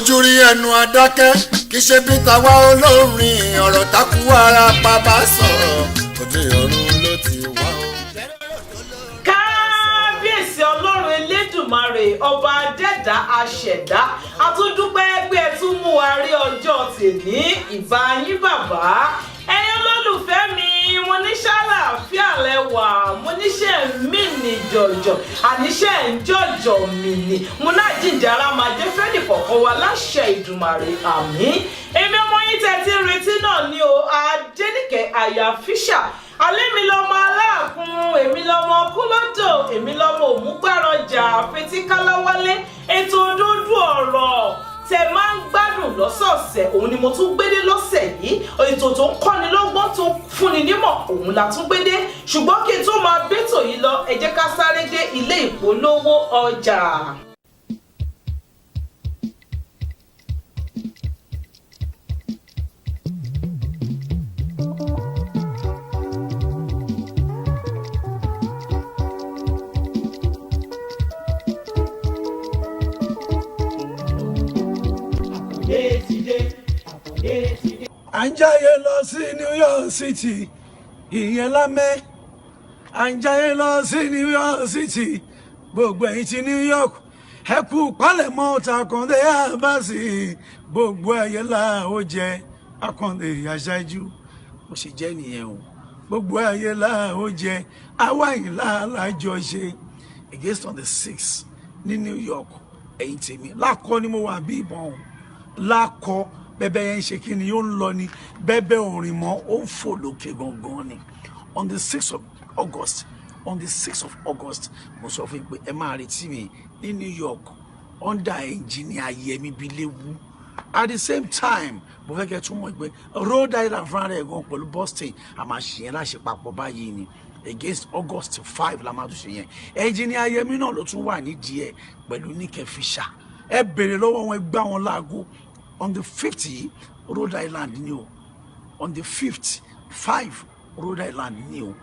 ojú rí ẹnu adákẹ́ kì í ṣe bí tàwa olórin ọ̀rọ̀ takú ara bàbá sọ̀rọ̀ òde ọ̀run ló ti wá o. Kábíyèsí Ọlọ́run Elédùmarè ọba adẹ́dá aṣẹ̀dá àtúndúpẹ́ pé ẹ tún mú wa rí ọjọ́ tèmi ìbà yín bàbá. Ẹ̀yin olólùfẹ́ mi mo ní ṣàlàáfíà lẹ́wà mo níṣẹ́ mi ní jọ̀jọ̀ àníṣẹ́ ń jọ̀jọ̀ mi ni mo náà jíjàrá máa jẹ́ fẹ́ẹ̀lì kọ̀ọ̀kan wa láṣẹ Ìdùmarè àmín. Èmi ọmọ yín tẹ́tí retí náà ni o Adéníkẹ́ Aya Fisher. Alẹ́ mi lọ́mọ aláàkún èmi lọ́mọ kúlọ́dọ̀ èmi lọ́mọ òmùgbàrọ̀jà fetíkáláwálé ètò òdodo ọ̀rọ̀ tẹ máa ń gbádùn lọ́sọ̀ọ̀sẹ̀ òun ni mo tún gbédé lọ́sẹ̀ yìí ètò tó ń kọ́ni lọ́gbọ́n tó fúnni nímọ̀ òun la tún gbédé ṣùgbọ́n kí n tó máa bẹ́tò yìí lọ ẹ jẹ́ ká sáré dé ilé ìpolówó ọjà. À ń jáyé lọ sí New York City ìyẹn lámẹ́ à ń jáyé lọ sí New York City gbogbo ẹ̀yin ti New York ẹ kú pálẹ̀mọ́ Àkàndé Àbáàsì gbogbo ẹ̀yẹ là ó jẹ Àkàndé aṣáájú mo sì jẹ́ nìyẹn o gbogbo ẹ̀yẹ là ó jẹ awáyìnlá lájọ ṣe against on the 6th ní New York ẹ̀yin tèmi lákọ ni mo wà bí ìbọn lákọ bẹ́bẹ́ yẹn ṣe kí ni yóò ń lọ ni bẹ́bẹ́ òrìn mọ́ ó ń fò lókè gangan ni on the 6th of August mo sọ fún yín pé ẹ máa retí mi ní New York under engineer Yẹmi Bíléwu at the same time mo fẹ́ kẹ́ tún mọ̀ pé Rhode Island fúnra rẹ̀ gan pẹ̀lú Boston a máa ṣe yẹn láṣẹ papọ̀ báyìí ni against August 5 la máa tún ṣe yẹn engineer Yẹmi náà ló tún wà nídìí ẹ̀ pẹ̀lú Níkẹ́ Fisher ẹ bèrè lọ́wọ́ wọn ẹ gbá wọn láago on the 5th Rhode Island ni o on the 5th 5 Rhode Island ni o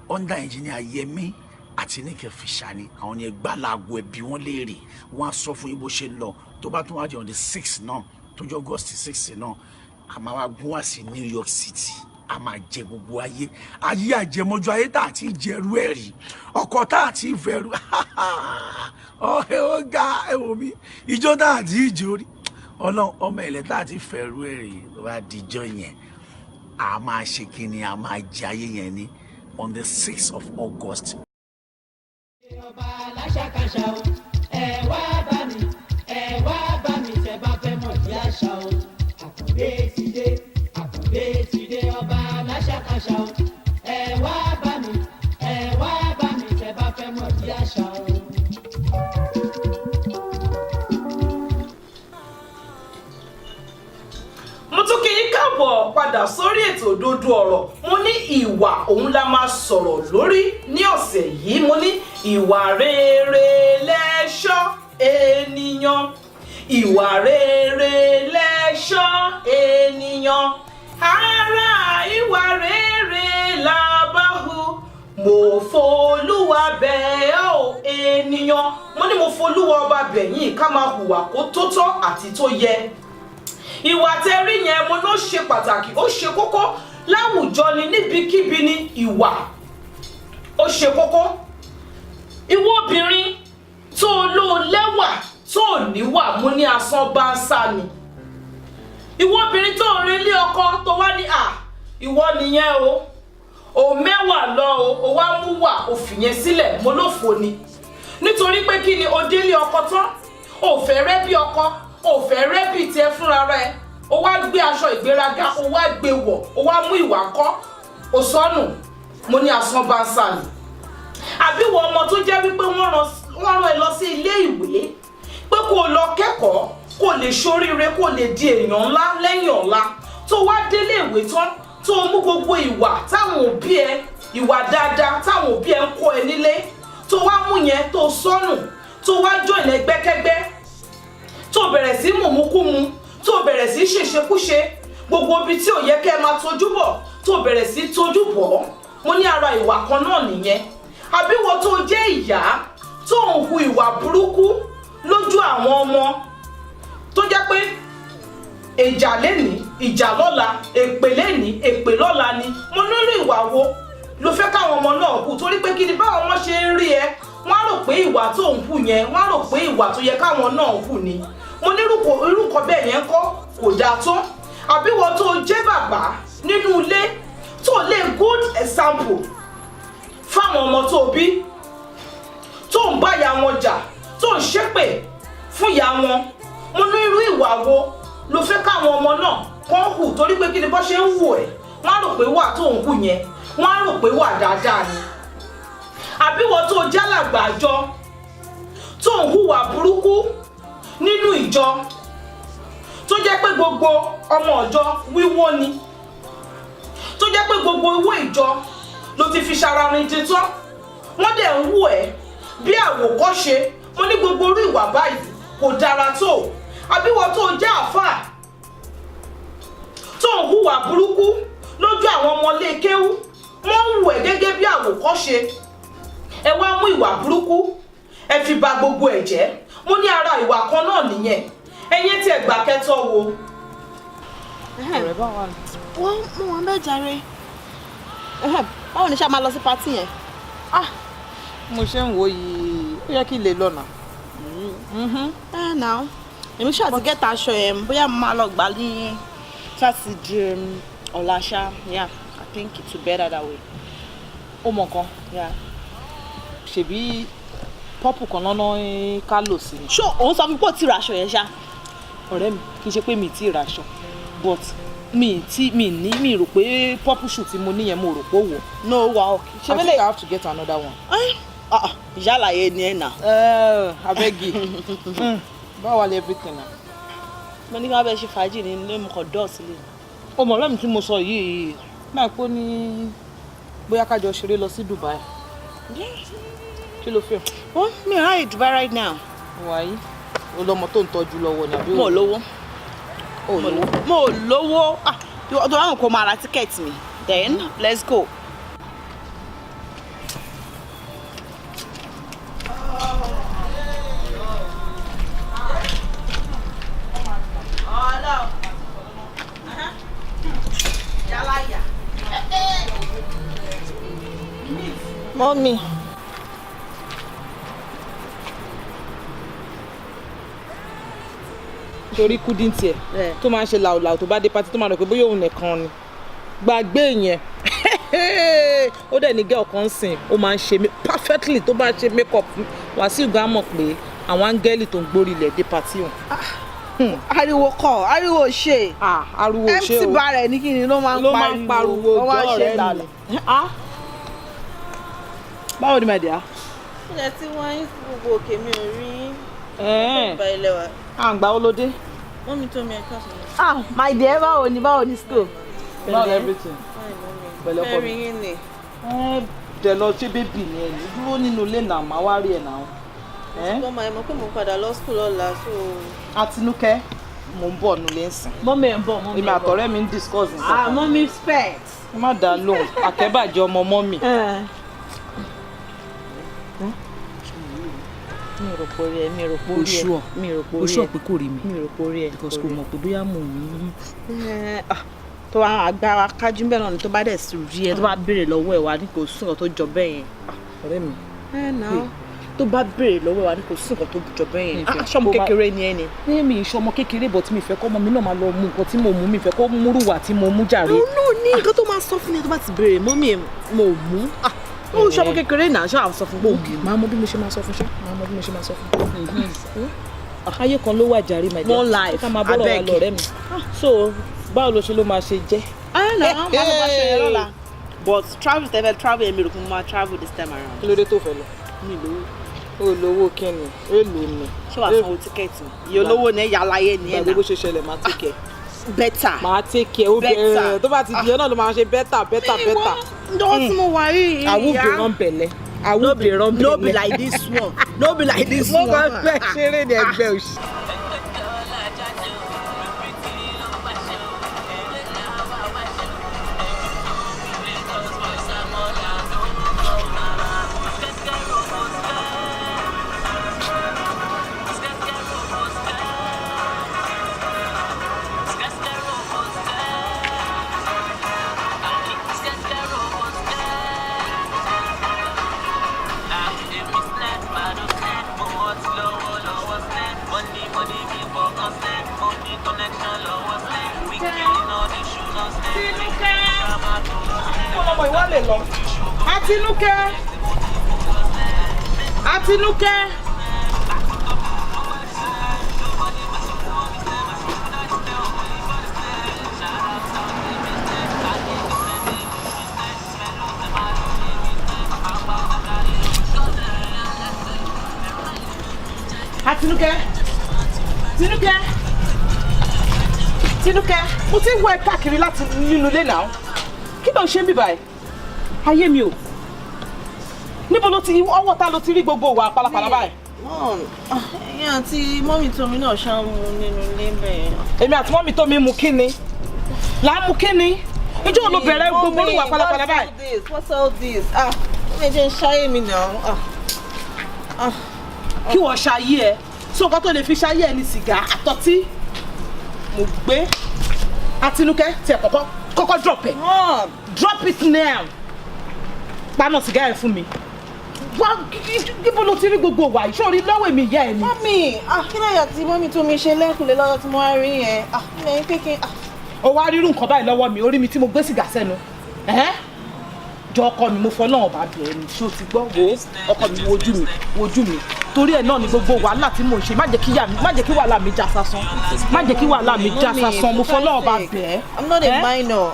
under engineer Yẹmi àti Níkẹ́ Fisher ni àwọn yẹn gbá láago ẹbí wọn léèrè wọn á sọ fún yín bó ṣe lọ tó bá tún wá jẹ on the 6th náà tó jẹ August 6th náà a máa wá gún wá sí New York City a máa jẹ gbogbo ayé àjẹmọ́jú ayé tá àti ìjẹrú ẹ̀ rí ọkọ̀ tá àti ìfẹ́rú ọ̀hẹ́ ó ga ẹ̀wò mi ìjọ tá àti ìjọ rí ọlọ́run ọmọ ilẹ̀ tá àti fẹ̀rú èrè wá dijọ́ yẹn a máa ṣe kí ni a máa jẹ ayé yẹn ní on the 6th of August. ọba aláṣàkáṣà o ẹ wá bá mi tẹ́ bá fẹ́ mọ̀ sí àṣà o Àkàndé ti dé ọba aláṣàkáṣà o ẹ wá bá mi tẹ́ bá fẹ́ mọ̀ sí àṣà o. Padà sórí ètò òdodo ọ̀rọ̀ mo ní ìwà òun la máa sọ̀rọ̀ lórí ní ọ̀sẹ̀ yìí mo ní ìwà rere lẹ́ṣọ́ ènìyàn ìwà rere lẹ́ṣọ́ ènìyàn ara ìwà rere làbáhu mo f'Olúwa bẹ̀ ọ́ ènìyàn mo ní mo f'Olúwa ọba bẹ̀ yín ká máa hùwà kó tó tọ́ àti tó yẹ. Ìwà tẹ́rí yẹn mo ló ṣe pàtàkì ó ṣe kókó láwùjọ ni níbikíbi ni ìwà ó ṣe kókó. Ìwọ obìnrin tó ló lẹ́wà tó níwà mo ní asán bá ń sá ni. Ìwọ obìnrin tó rí ilé ọkọ tó wá ní ìwọ nìyẹn o mẹ́wàá lọ o wá mú wà o fìyẹn sílẹ̀ mo ló fò ni. Nítorí pé kí ni o délé ọkọ tán o fẹ́ rẹ́ bí ọkọ o fẹ́ rẹ́bì tiẹ̀ fúnra rẹ̀ o wá gbé aṣọ ìgbéraga o wá gbé wọ̀ o wá mú ìwà kọ́ o sọnù mo ní asán bá ń sà ní. Àbí wọ ọmọ tó jẹ́ wípé wọ́n rán ẹ lọ sí ilé ìwé pé kó lọ kẹ́kọ̀ọ́ kó lè ṣoríire kó lè di èèyàn ńlá lẹ́yìn ọ̀la tó wá délé ìwé tán tó mú gbogbo ìwà táwọn òbí ẹ ìwà dáadáa táwọn òbí ẹ ń kọ́ ẹ nílé tó wá mú yẹn tó sọnù tó wá join ẹgbẹ́kẹ́gbẹ́ tó bẹ̀rẹ̀ sí mùmúkúmu tó bẹ̀rẹ̀ sí ṣèṣekúṣe gbogbo ibi tí ò yẹ kẹ́ máa tójú bọ̀ tó bẹ̀rẹ̀ sí tójú bọ̀ mo ní ara ìwà kan náà nìyẹn. Àbí wọ́n tó jẹ́ ìyá tó ń hu ìwà burúkú lójú àwọn ọmọ tó jẹ́ pé pé ìjà lénìí ìjà lọ́la èpè lénìí èpè lọ́la ni mo nílò ìwà wo ló fẹ́ káwọn ọmọ náà hù torí pé kí ni báwọn ọmọ ṣe ń rí ẹ wọ́n á rò pé ìwà tó ń hù yẹn wọ́n á rò pé ìwà tó yẹ káwọn náà hù ni mo ní irú nǹkan bẹ́ẹ̀ yẹn kọ́ kò dáa tó àbí wọ́n tó jẹ́ bàbá nínú ilé tó lè good example fáwọn ọmọ tó bí tó ń bá ìyá wọn jà tó ń ṣépè fún ìyá wọn mo ní irú ìwà wo ló fẹ́ káwọn ọmọ náà kàn hù torí pé kí ni bó ṣe ń hù ẹ́ wọ́n á rò pé wà tó ń hù yẹn wọ́n á rò pé wà dáadáa ni àbí wọ́n tó jálàgbà àjọ tó ń hùwà burúkú nínú ìjọ tó jẹ́ pé gbogbo ọmọ ìjọ wíwó ni tó jẹ́ pé gbogbo owó ìjọ ló ti fi ṣararin títán wọ́n dẹ̀ ń hù ẹ́ bí àwòkọ́ṣe mo ní gbogbo orí ìwà báyìí kò dára tó àbí wọ́n tó jẹ́ àáfàá tó ń hùwà burúkú lójú àwọn ọmọlé kéwú wọ́n ń hù ẹ́ gẹ́gẹ́ bí àwòkọ́ṣe ẹ wá mú ìwà burúkú ẹ fi bà gbogbo ẹ̀ jẹ́ mo ní ara ìwà kan náà nìyẹn ẹ̀yin tí ẹ gbà kẹ́tọ́ wo. ọ̀rẹ́ bá wà ní. wọ́n mú wọn bẹ́ẹ̀ jàre. báwo ni ṣá máa lọ sí patí yẹn. mo ṣe ń wo yìí ó yẹ kí lè lọ́nà. náà èmi ṣáà ti gẹ́ta aṣọ yẹn bóyá mo máa lọ gbà ní Saturday ọ̀la ṣá. Yeah, I think it's better that way. ó mọ nǹkan. Yeah. ṣebí pọ́pù kan lọ́nà ká lò sí ni. ṣó òun sọ fún pé ó ti ra aṣọ yẹn ṣá. ọ̀rẹ́ mi kì í ṣe pé mi ti ra aṣọ but mi rò pé pọ́pù ṣù tí mo níyẹn mo rò pé ó wọ̀. no wa ok. I think I have to get another one. ìyálàyé ni ẹ nà. abegi báwo wà lẹ everything na. mo ní kí wọ́n bẹ ṣe fàájì ní ilé mo kàn dọ́ọ̀ sílẹ̀. ọmọ ọ̀rẹ́ mi tí mo sọ yìí máa pọ́ ní bóyá kájọ ṣeré lọ sí Dubai. kí ló fẹ́. wọ́n mi ráyè Dubai right now. wàyí olọmọ tó ń tọ́jú lọ́wọ́ ni àbí mo lówó. mo lówó ọdún àwọn kò máa ra tíkẹ́ẹ̀tì mi then let's go. Mommy. Torí kúdí tiẹ̀ tó máa ń ṣe làwùlàwù tó bá dé pátí tó máa rò pé bóyá òun nìkan ni gbàgbé yẹn ó dẹ̀ ní gẹ́ọ̀ kan sìn ó máa ń ṣe perfectly tó bá ṣe make up Wàsíù gan mọ̀ pé àwọn áńgẹ́lì tó ń gbórí ilẹ̀ dé pátí òun. ariwo kọ ariwo ṣe ariwo ṣe o MC Barre ní kí ni ló máa ń pariwo ó máa ń ṣe lálẹ́. báwo ni màdìá. ilẹ̀ tí wọ́n ń fún gbogbo òkè mi ò rí ìgbà ilé wa. à ń gba olóde. wọ́n mi tó mi ẹ̀ka sọ̀rọ̀. my dear báwo ni school. báwo everything. pẹ̀lẹ́ ọkọ mi. fẹ́mi yín ni. jẹ lọ ṣé bébì ni ẹ ní dúró nínú ilé náà máa wá rí ẹ náà. wọ́n máa mọ̀ pé mo padà lọ school lọ́la so. Àtinúkẹ́ mo ń bọ̀ nílé ńsìn. mọ́mí ẹ̀ ń bọ̀ èmi àtọ̀rẹ́ mi ń discuss nǹkan. mọ́mí spect. má dá lóhùn àkẹ́bàjẹ́ ọmọ mọ́mì. mi ò rò pé orí ẹ mi ò rò pé orí ẹ mi ò rò pé orí ẹ oṣù ọ̀pẹ kò rí mi mi ò rò pé orí ẹ because kò mọ̀ pé bóyá mò ń. tó àwọn agbára kájú bẹ́ẹ̀ náà ni tó bá dẹ̀ sí rí ẹ tó bá béèrè lọ́wọ́ ẹ̀ wá ní kò sí nǹkan tó jọ bẹ́ẹ̀ yẹn. ọ̀rẹ́ mi. tó bá béèrè lọ́wọ́ ẹ̀ wá ní kò sí nǹkan tó jọ bẹ́ẹ̀ yẹn. ṣọmọ kékeré ni ẹ ni. mi ìṣọmọ kékeré but mi fẹ́ kọ́ ọmọ mi náà máa lọ mú nǹkan tí mo mú mi fẹ́ kó múrùwà tí mo mú jàre. no ní nǹkan tó máa sọ fún mi tó bá ti béèrè mọ́mí ẹ̀ mo mú. ó ṣọmọ kékeré náà ṣáà sọ fún gbòógì. máa mọ bí mo ṣe máa sọ fún ṣá máa mọ bí mo ṣe máa sọ fún. ayé kan ló wà jàre my dear. one life ká máa bọ́rọ̀ wa lọ rẹ́ mi. so báwo ló ṣe ló máa ṣe jẹ́. máa lọ bá ṣe yẹn lọ́la but travel tẹ́fẹ́ travel yẹn mi rò pé mo máa travel this time around. kí ló dé tó fẹ́ lọ. mi lówó. o lówó kíni èlò ni. ṣé wàá sanwó tíkẹ́ẹ̀tì mi iye olówó ní yàláyé ní ẹ̀ náà. gbàgbé bó ṣe ṣẹlẹ̀ máa tíkẹ́. better. máa tíkẹ́ ó bẹ̀rẹ̀ tó bá ti di ẹ náà ló máa ṣe better. ǹjọ́ tí mo wà yìí. àwùjọ rán bẹ̀lẹ̀. àwùjọ rán bẹ̀lẹ̀. no be like this one. no be like this one. mo máa fẹ́ ṣeré ní ẹgbẹ́ òṣì. ọmọ ìwà lè lọ. Àtinúkẹ́. Tinúkẹ́, mo ti ń wọ ẹ káàkiri láti nínú ilé náà. Kí ló ń ṣe ń bì báyìí? Ayé mi o. Níbo ló ti ọwọ́ ta ló ti rí gbogbo wa pálapàla báyìí? Ẹ̀yin àti mọ́mì tómi náà ṣá ń mu nínú ilé bẹ́ẹ̀. Èmi àti mọ́mì tómi mu kíni? Là ń mu kíni? Ìjọ́ ló bẹ̀rẹ̀ gbogbo olúwa pálapàla báyìí. What's all this? Ẹ jẹ́ ń ṣáyé mi náà. Kí wọ́n ṣayé ẹ. So nǹkan tó lè fi ṣayé ẹ ní sìgá àtọ́tí. Mo gbé Àtinúkẹ́ tí ẹ kọ́kọ́ drop ẹ̀. Drop it now. Paná sìgá ẹ̀ fún mi. Níbo ló ti rí gbogbo wa yìí? Sórí lọ́wọ́ èmi ìyá ẹ̀ ni. Mọ́mì, kí ló yà tí mọ́mì tó mi ṣe lẹ́kùnlé lọ́dọ̀ tí mo wá rí yẹn? Kí lẹ́yìn pé kí. O wá rírú nǹkan báyìí lọ́wọ́ mi, orí mi tí mo gbé sìgá sẹ́nu. Jọ ọkọ mi mo fọlọ́run bá bẹ̀ẹ́ ni, ṣé o ti gbọ́? Wo ọkọ mi wojú mi. Torí ẹ̀ náà ni gbogbo wàhálà tí mò ń ṣe. Má jẹ́ kí wàhálà mi já sásán. Mo fọlọ́run bá bẹ̀ẹ́. I'm not a minor.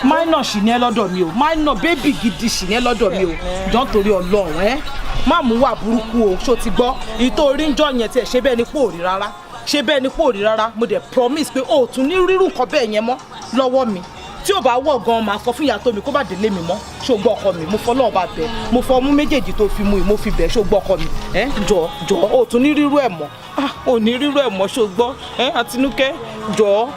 Minor sì ní ẹ lọ́dọ̀ mi o. Minor baby gidi sì ní ẹ lọ́dọ̀ mi o. Jọ torí Ọlọ́run má mú wà burúkú o, ṣé o ti gbọ́? Èyí tó rí ń jọ yẹn tí ẹ ṣe bẹ́ẹ̀ ni pò rí rárá. Mo dẹ̀ promise pé o ò tún ní rírun nǹkan bẹ́ẹ̀ yẹn mọ́ lọ́wọ́ mi. Tí ò bá wọ̀ gan máa sọ fún ìyá tó mi kó bá délé mi mọ́. Ṣé o gbọ́ ọkọ mi? Mo fọlọ́run bá bẹ̀. Mo fọ ọmú méjèèjì tó fi mú mo fi bẹ̀. Ṣé o gbọ́ ọkọ mi? Jọ o tún ní rírú ẹ̀ mọ́. Ò ní rírú ẹ̀ mọ́, ṣé o gbọ́? Àtinúkẹ́ jọ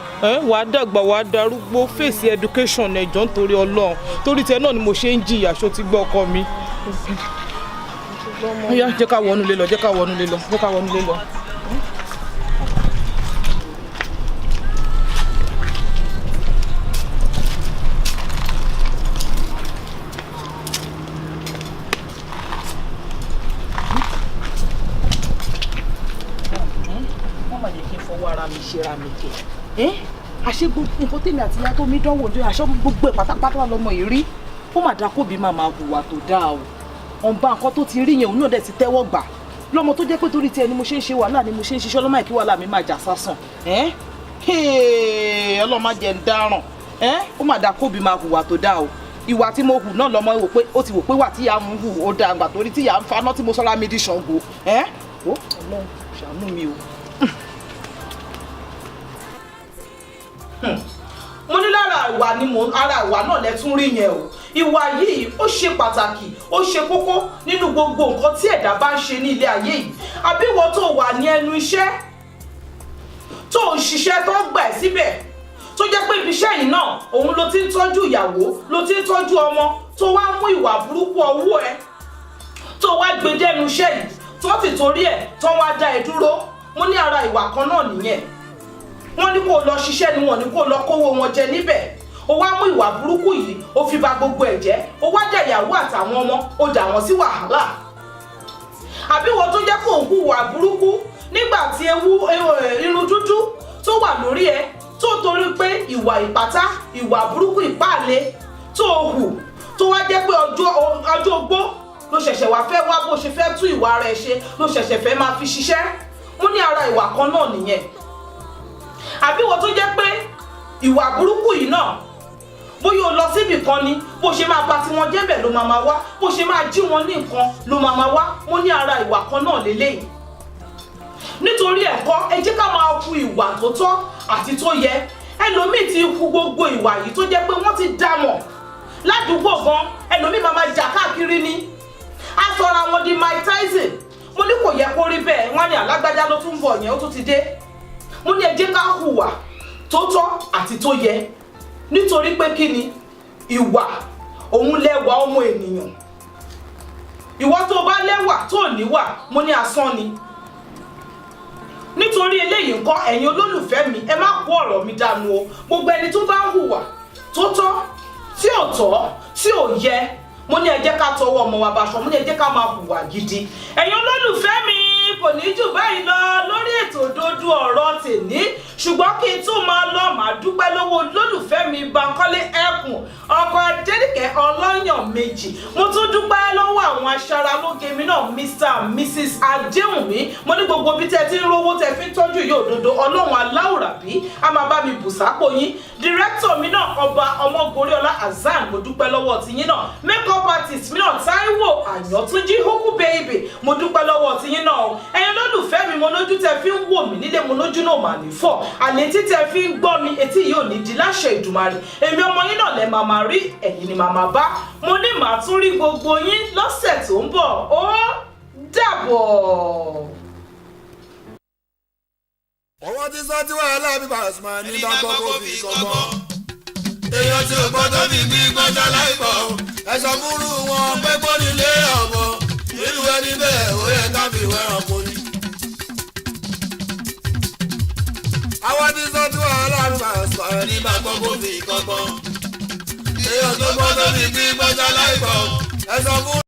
wàá dàgbà wàá darúgbó face education ẹ̀jọ̀ nítorí Ọlọ́run. Torí tiẹ̀ náà ni mo ṣe ń jìyà, ṣé o ti gbọ́ ọkọ mi? Jẹ́ ká wọnú ilé lọ. Ṣera mi kẹ àṣé gbogbo nǹkan tèmi àti ìyá tó mi dánwò ní aṣọ gbogbo ẹ̀ pátápátá lọmọ yìí rí. Ó mà dáa kóbi máa hùwà tó dáa o. Ọ̀nba nǹkan tó ti rí yẹn òun náà dẹ̀ ti tẹ́wọ́ gbà. Lọ́mọ tó jẹ́ pé torí tiẹ̀ ni mo ṣe ń ṣe wàhálà ni mo ṣe ń ṣiṣẹ́ ọlọ́mọ ìkí wàhálà mi máa jà sásàn. Ọlọ́mọ jẹ́ ń dáràn. Ó mà dáa kóbi máa hùwà tó dáa o. Ìwà tí mo hù náà lọmọ ó ti wò pé wà tí ìyá ń hù ó dáa gbà torí tí ìyá ń faná tí mo sọ́ra mi di Ṣàngó. Ọlọ́run ṣàánú mi o. Mo ní lára ìwà náà lẹ́tún rí yẹn o. Ìwà yìí ó ṣe pàtàkì, ó ṣe kókó nínú gbogbo nǹkan tí ẹ̀dá bá ń ṣe ní ilé ayé yìí. Àbí ìwọ tó wà ní ẹnu iṣẹ́ tó ń ṣiṣẹ́ tó ń gbà ẹ́ síbẹ̀ tó jẹ́ pé ibi iṣẹ́ yìí náà òun ló ti ń tọ́jú ìyàwó, ló ti ń tọ́jú ọmọ, tó wá mú ìwà burúkú ọwọ́ ẹ tó wá gbé dẹ́nu iṣẹ́ yìí tó ti torí ẹ̀ tó wá dá ẹ dúró. Mo ní ara ìwà kan náà nìyẹn. Wọ́n ní kó lọ ṣiṣẹ́ ni wọ́n ní kó lọ kówó wọn jẹ níbẹ̀. Ó wá mú ìwà burúkú yìí ó fi bà gbogbo ẹ̀ jẹ́. Ó wá dá ìyàwó àtàwọn ọmọ ó dà wọ́n sí wàhálà. Àbí wọ́n tó jẹ́ kó ń hùwà burúkú nígbà tí irun dúdú tó wà lórí ẹ tó torí pé ìwà ìpátá ìwà burúkú ìpáàlẹ̀ tó hù tó wá jẹ́ pé ọjọ́ ogbó ló ṣẹ̀ṣẹ̀ wá fẹ́ wá bó ṣe fẹ́ tú ìwà rẹ̀ ṣe ló ṣẹ̀ṣẹ̀ fẹ́ máa fi ṣiṣẹ́. Mo ní ara ìwà kan náà nìyẹn. Àbí wọ́n tó jẹ́ pé ìwà burúkú yìí náà bóyá o lọ síbì kan ni bó ṣe máa bà tí wọ́n jẹ́ bẹ̀ ló máa wá, bó ṣe máa jí wọn ní nǹkan ló máa wá. Mo ní ara ìwà kan náà lélẹ́yìí. Nítorí ẹ̀kọ́ ẹ jẹ́ ká máa hu ìwà tó tọ́ àti tó yẹ. Ẹlòmíì ti hu gbogbo ìwà yìí tó jẹ́ pé wọ́n ti dá mọ̀ ládùúgbò gan. Ẹlòmíì máa jà káàkiri ni. A sọra wọn di Mike Tyson. Mo ní kò yẹ kó rí bẹ́ẹ̀. Wọ́n ní alágbájá ló tún bọ̀ yẹn ó tún ti dé. Mo ní ẹ jẹ́ ká hùwà tó tọ́ àti tó yẹ. Nítorí pé kí ni ìwà òun lẹ́wà ọmọ ènìyàn. Ìwọ tó bá lẹ́wà tó níwà mo ní asán ni. Nítorí eléyìí ńkọ́ ẹ̀yin olólùfẹ́ mi ẹ má kó ọ̀rọ̀ mi dànù o. Gbogbo ẹni tó bá ń hùwà tó tọ́ tí ò tọ́ tí ò yẹ mo ní ẹ jẹ́ ká tọwọ́ ọmọ wa báṣọ, mo ní ẹ jẹ́ ká máa hùwà gidi. Ẹ̀yin olólùfẹ́ mi kò ní jù báyìí lọ lórí ètò Òdodo Ọ̀rọ̀ tèmi, ṣùgbọ́n kí n tún máa lọ màá dúpẹ́ lọ́wọ́ olólùfẹ́ mi Bankole Ẹkùn ọkọ Adénìkẹ́ ọlọ́yàn méjì. Mo tún dúpẹ́ lọ́wọ́ àwọn aṣaralóge mi náà Mr and Mrs Adéhùnmí. Mo ní gbogbo bí tẹ́ ti ń rówó tẹ́ fi ń tọ́jú yóò dodo Ọlọ́run aláwùrábí a máa bá mi bù sápò yín. Director mi náà Ọba Ọmọgoríọlá Azan mo dúpẹ́ lọ́wọ́ ti yín náà. Makeup artist mi náà Táíwò Àyàntúnjí Hókú baby mo dúpẹ́ lọ́wọ́ ti yín náà. Ẹ̀yin olólùfẹ́ mi mo lójú tẹ́ fi ń wò mí nílé mo lójú náà mà ní fọ́. Àlè tí tẹ́ fi ń gbọ́ mi etí yìí ò ní di láṣẹ Ìdùmarè. Èmi ọmọ yín náà lẹ máa rí ẹ̀yin ni màmá bá. Mo ní màá tún rí gbogbo yín lọ́sẹ̀ tó ń bọ̀. Ó dàbọ̀. ọwọ́ ti sọ tí wàhálà bí Pasuma ní bá gbọ́ kó fi kọ́gbọ́n. èèyàn tí ò gbọ́dọ̀ bí bí gbọ́dọ̀ láìpọ̀ ẹ sọ fúnrú wọn pé kó nílé ọmọ nínú ẹni bẹ́ẹ̀ ó yẹ ká fi wẹ́ràn poli. àwọn ti sọ tí wàhálà bí Pasuma ní bá gbọ́ kó fi kọ́gbọ́n. èèyàn tó gbọ́dọ̀ bí bí gbọ́dọ̀ láìpọ̀ ẹ sọ fúnrú.